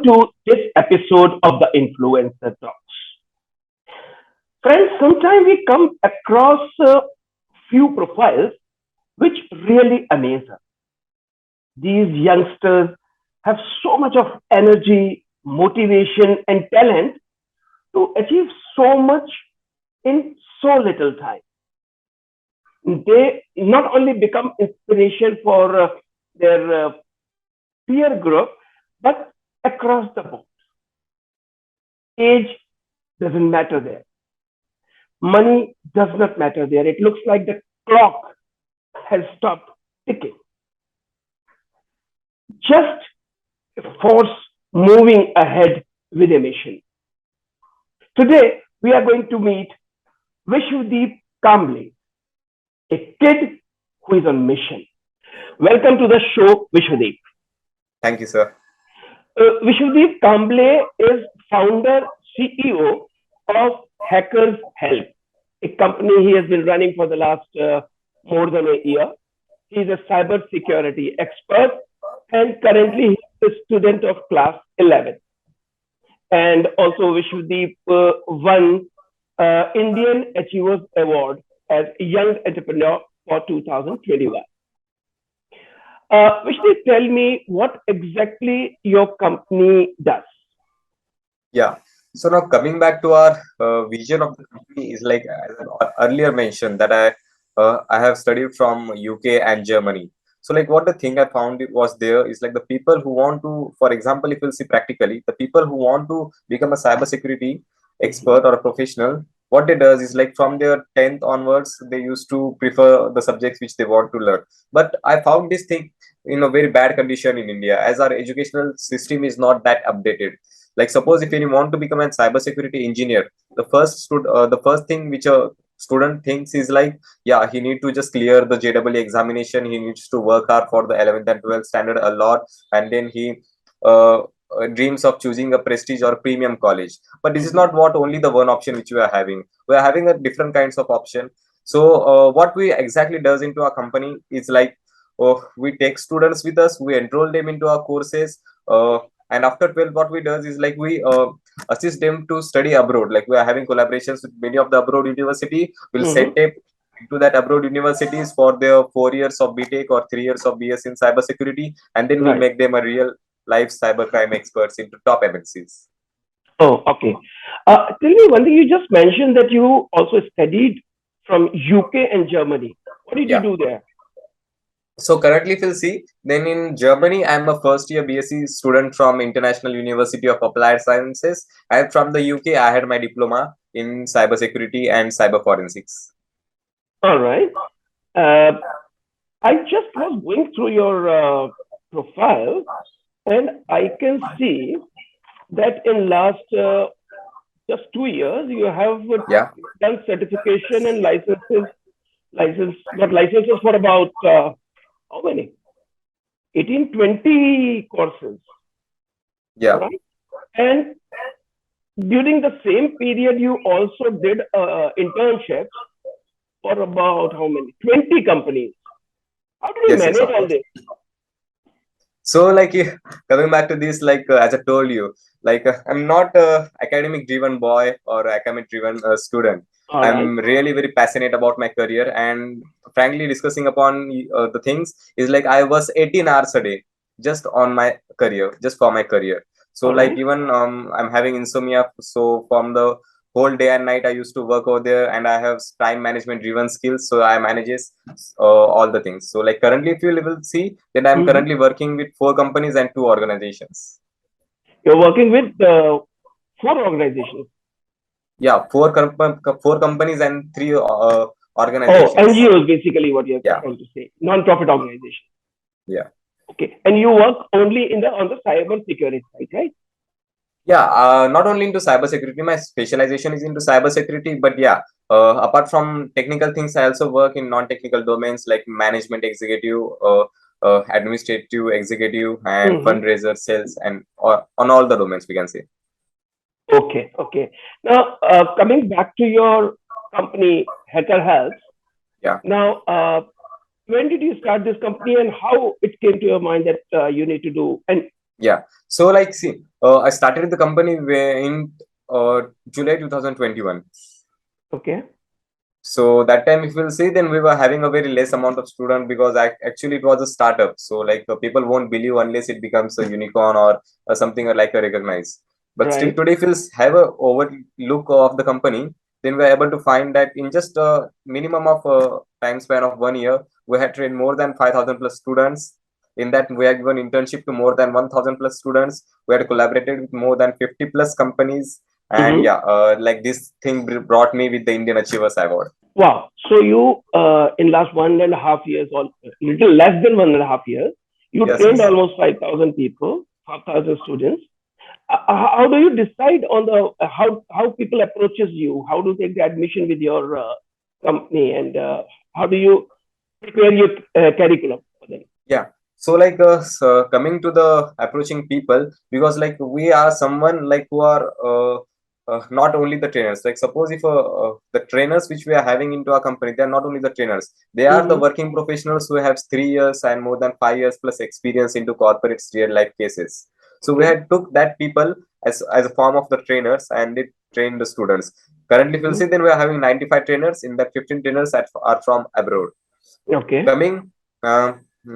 to this episode of the Influencer Talks. Friends, sometimes we come across a few profiles which really amaze us. These youngsters have so much of energy, motivation, and talent to achieve so much in so little time. They not only become inspiration for their peer group, but across the board. Age doesn't matter there. Money does not matter there. It looks like the clock has stopped ticking. Just a force moving ahead with a mission. Today, we are going to meet Vishwadeep Kamble, a kid who is on mission. Welcome to the show, Vishwadeep. Thank you, sir. Vishwadeep Kamble is founder, CEO of HackerHelps, a company he has been running for the last more than a year. He is a cybersecurity expert and currently he is a student of class 11. And also Vishwadeep won Indian Achievers Award as a young entrepreneur for 2021. Vishwadeep, tell me what exactly your company does. Yeah. So now coming back to our vision of the company is like as I earlier mentioned that I have studied from UK and Germany. So like what the thing I found it was there is like the people who want to, for example, if you'll see practically, the people who want to become a cybersecurity expert or a professional, what they does is like from their 10th onwards, they used to prefer the subjects which they want to learn. But I found this thing in a very bad condition in India as our educational system is not that updated. Like suppose if you want to become a cybersecurity engineer, the first thing which a student thinks is like, yeah, he need to just clear the JEE examination. He needs to work hard for the 11th and 12th standard a lot, and then he uh, dreams of choosing a prestige or premium college. But this is not what only the one option which we are having. We are having a different kinds of option. So what we exactly does into our company is like, we take students with us, we enroll them into our courses. And after 12 what we does is like we assist them to study abroad. Like we are having collaborations with many of the abroad university. We'll Mm-hmm. send them into that abroad universities for their 4 years of BTech or 3 years of BS in cybersecurity, and then we'll Right. make them a real life cybercrime experts into top MNCs. Oh, okay. Tell me one thing. You just mentioned that you also studied from UK and Germany. What did you Yeah. do there? So currently, if you'll see, then in Germany, I'm a first year BSc student from International University of Applied Sciences. And from the UK, I had my diploma in cybersecurity and cyber forensics. All right. Uh, I just was going through your profile, and I can see that in last just 2 years you have Yeah. done certification and got licenses for about how many? 18, 20 courses, Yeah. right? And during the same period, you also did internships for about how many? 20 companies. How did you Yes, yes, manage of all course. this? So, like, coming back to this, like, as I told you, like, I'm not a academic driven boy or academic driven student. All right. I'm really very passionate about my career, and frankly, discussing upon the things is like I was 18 hours a day just on my career, just for my career. So, All like, right. even I'm having insomnia. So, from the whole day and night, I used to work over there, and I have time management driven skills. So, I manages all the things. So, like, currently, if you will see, then I'm Mm-hmm. currently working with 4 companies and 2 organizations. You're working with 4 organizations. Yeah, 4 companies and 3 organizations. Oh, NGOs, basically, what you're Yeah, trying to say. Non-profit organizations. yeah, Okay. And you work only in the on the cyber security side, right? yeah. Not only into cybersecurity, my specialization is into cybersecurity, but yeah, apart from technical things, I also work in non-technical domains like management executive, administrative executive, and Mm-hmm. fundraiser, sales, and on all the domains we can say. Okay. Okay. Now, coming back to your company, Hacker Health. Yeah. Now, when did you start this company, and how it came to your mind that you need to do? And Yeah. So like, see, I started the company in July 2021. Okay. So that time, if you'll see, then we were having a very less amount of student because actually it was a startup. So like people won't believe unless it becomes a unicorn or something like a recognized. But still Right. today, if you have a overlook of the company, then we're able to find that in just a minimum of a time span of 1 year, we had trained more than 5,000 plus students. In that, we have given internship to more than 1,000 plus students. We had collaborated with more than 50 plus companies. And Mm-hmm. yeah, like this thing brought me with the Indian Achievers Award. Wow. So you, in last 1.5 years, or little less than 1.5 years, you Yes, trained yes. almost 5,000 people, 5,000 students. How do you decide on the how people approaches you? How do you take the admission with your company, and how do you prepare your curriculum for them? Yeah. So like coming to the approaching people, because like we are someone like who are not only the trainers. Like suppose if the trainers which we are having into our company, they are not only the trainers, they are the Mm-hmm. working professionals who have 3 years and more than 5 years plus experience into corporate real life cases. So we Okay. had took that people as a form of the trainers and they train the students. Currently, if you'll Mm-hmm. see, then we are having 95 trainers. In that, 15 trainers are from abroad. Okay. Coming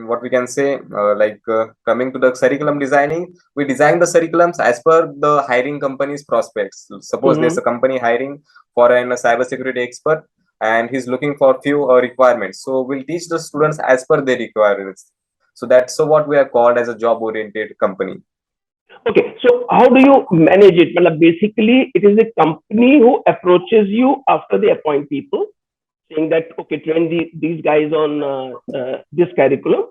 what we can say coming to the curriculum designing, we design the curriculums as per the hiring company's prospects. Suppose there's Mm-hmm. a company hiring for a cybersecurity expert and he's looking for few requirements, so we'll teach the students as per their requirements. So that's so what we are called as a job oriented company. Okay. So how do you manage it? Well, basically, it is the company who approaches you after they appoint people, saying that okay, train these guys on this curriculum,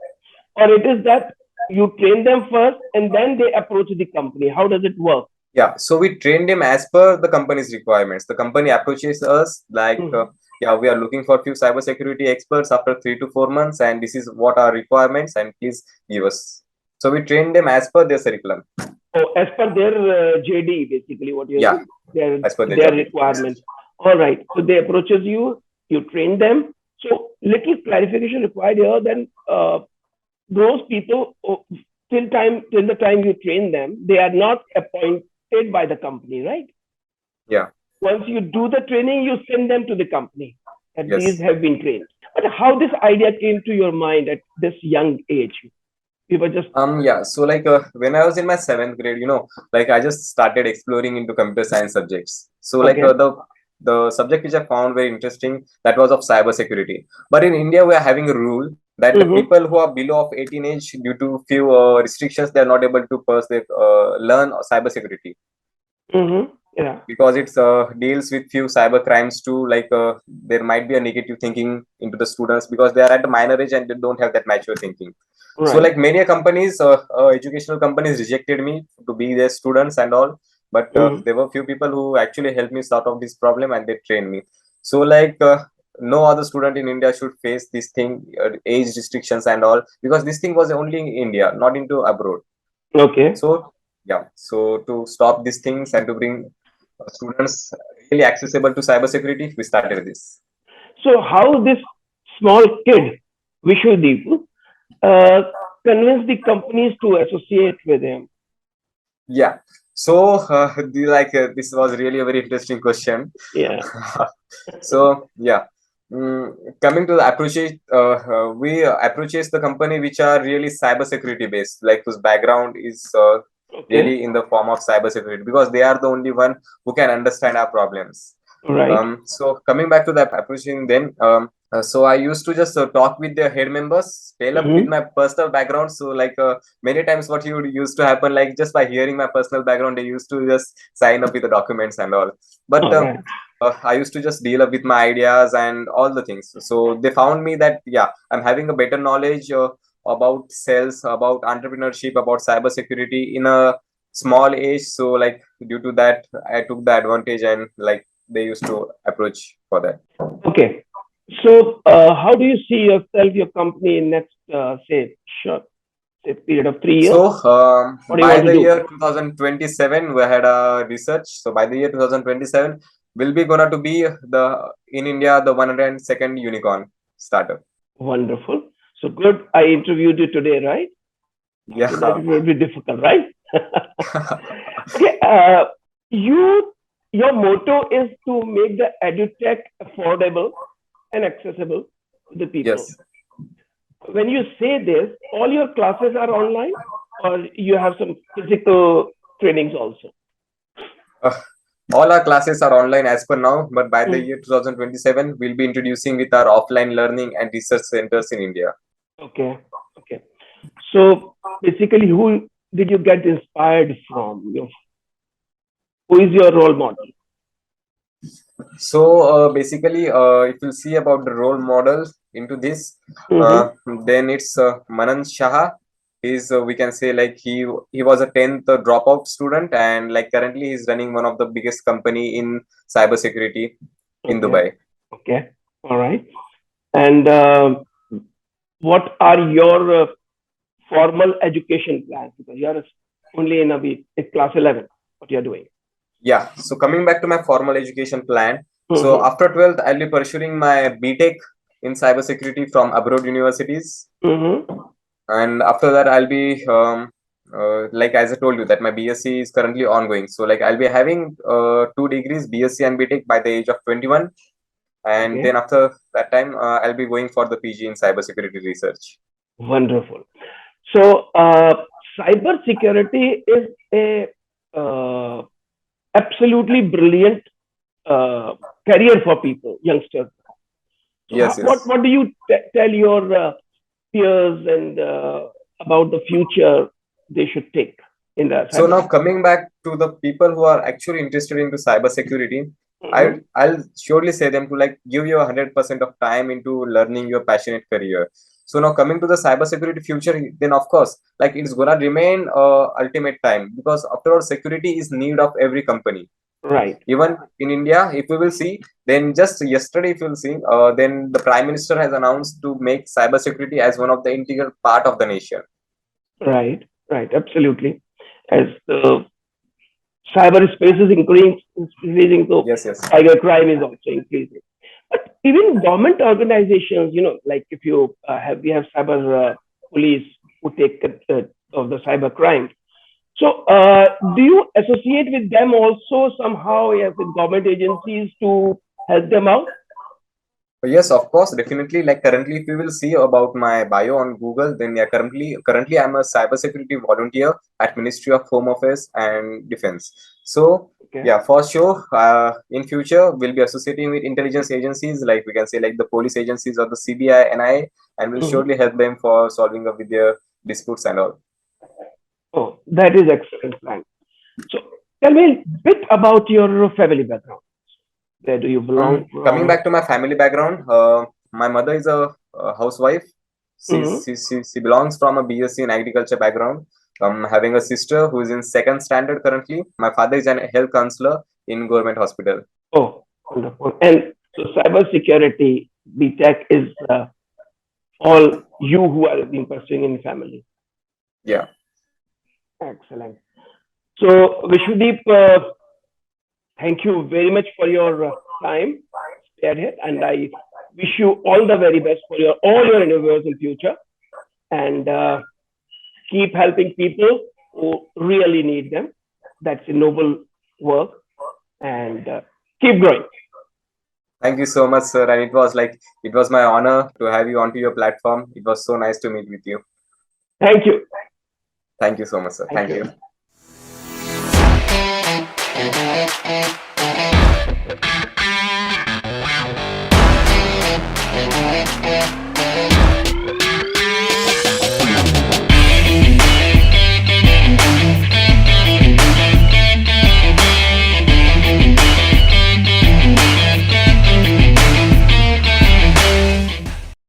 or it is that you train them first and then they approach the company? How does it work? Yeah, so we trained him as per the company's requirements. The company approaches us like, Mm-hmm. yeah, we are looking for few cybersecurity experts after 3 to 4 months, and this is what our requirements, and please give us. So we trained them as per their curriculum. Oh, as per their JD, basically, what you're Yeah, saying, as per their their job requirements. requirements. All right. So they approaches you, you train them. So little clarification required here. Then those people, till the time you train them, they are not appointed by the company, right? Yeah, Once you do the training, you send them to the company that these yes. have been trained. But how this idea came to your mind at this young age? You were just Yeah, so like when I was in my seventh grade, like I just started exploring into computer science subjects. So like okay. the subject which I found very interesting, that was of cybersecurity. But in India, we are having a rule that the Mm-hmm. people who are below of 18 age, due to few restrictions, they are not able to learn cybersecurity Mm-hmm. Yeah. because it's deals with few cyber crimes too. Like there might be a negative thinking into the students because they are at a minor age and they don't have that mature thinking. So Right. like many companies, educational companies rejected me to be their students and all, but Mm-hmm. there were few people who actually helped me sort of this problem and they trained me. So like no other student in India should face this thing, age restrictions and all, because this thing was only in India, not into abroad. Okay. So yeah, so to stop these things and to bring students really accessible to cybersecurity, we started this. So how this small kid, Vishwadeep, uh, convinced the companies to associate with him? Yeah. So this was really a very interesting question. Yeah. So yeah, coming to the approaches, we approaches the company which are really cybersecurity based, like whose background is Okay. really in the form of cybersecurity, because they are the only one who can understand our problems. Right. So coming back to the approaching them, so I used to just talk with their head members, tell up with Mm-hmm. my personal background. So like many times, what you used to happen, like just by hearing my personal background, they used to just sign up with the documents and all. But All right. I used to just deal up with my ideas and all the things. So they found me that yeah, I'm having a better knowledge about sales, about entrepreneurship, about cybersecurity in a small age. So like due to that, I took the advantage and like they used to approach for that. Okay. So how do you see yourself, your company in next, say, short say, period of 3 years? So What do you by want to the do? year 2027, we had a research. So by the year 2027, will be gonna to be the in India the 102nd unicorn startup. Wonderful. So good. I interviewed you today, right? Yeah, So that it will be difficult, right? Okay, your motto is to make the edutech affordable and accessible to the people. Yes. When you say this, all your classes are online, or you have some physical trainings also? Uh, all our classes are online as per now, but by the Mm. year 2027, we'll be introducing with our offline learning and research centers in India. Okay, okay. So basically, who did you get inspired from? Who is your role model? So basically, if you see about the role model into this, Mm-hmm. uh, then it's Manan Shah. He's we can say like he was a 10th dropout student, and like currently he's running one of the biggest company in cybersecurity in Okay, Dubai. okay, all right. And what are your formal education plans? Because you are only in a week, it's class 11, what you're doing. Yeah. So coming back to my formal education plan. So Mm-hmm. after 12th, I'll be pursuing my BTech in cybersecurity from abroad universities, Mm-hmm. and after that I'll be like as I told you that my BSc is currently ongoing, so like I'll be having two degrees, BSc and BTech, by the age of 21, and then Okay, after that time I'll be going for the PG in cybersecurity research. wonderful. So, cyber security is a uh, absolutely brilliant uh, career for people, youngsters. So, Yes, yes. what do you tell your peers and about the future they should take in the So cyber now security? coming back to the people who are actually interested into cybersecurity, Mm-hmm. I'll surely say them to like give you 100% of time into learning your passionate career. So now coming to the cybersecurity future, then of course, like it's gonna remain ultimate time, because after all, security is need of every company. Right, Even in India, if we will see, then just yesterday, if you will see, then the Prime Minister has announced to make cybersecurity as one of the integral part of the nation. right, right, absolutely. As the cyberspace is increasing, so Yes, yes. cybercrime is also increasing. But even government organizations, like if you we have cyber police who take of the cyber crime. So, do you associate with them also somehow, yes, with government agencies to help them out? Yes, of course, definitely. Like currently, if you will see about my bio on Google, then yeah, currently I'm a cybersecurity volunteer at Ministry of Home Affairs and Defense. So Okay. yeah, for sure, in future we'll be associating with intelligence agencies, like we can say like the police agencies or the CBI, NIA, and will Mhm. surely help them for solving up with their disputes and all. Oh, that is excellent plan. So, tell me a bit about your family background. Where do you belong Coming from? back to my family background, my mother is a housewife. Mhm. She belongs from a BSc in agriculture background. Having a sister who is in second standard currently. My father is a health counselor in government hospital. Oh, wonderful. And so, cybersecurity, BTech is all you who are being pursuing in family. Yeah. Excellent. So, Vishwadeep, thank you very much for your time spared here, and I wish you all the very best for your all your endeavors in future, and keep helping people who really need them. That's a noble work, and keep growing. Thank you so much, sir. And it was my honor to have you onto your platform. It was so nice to meet with you. Thank you. Thank you so much, sir. Thank Thank you. you.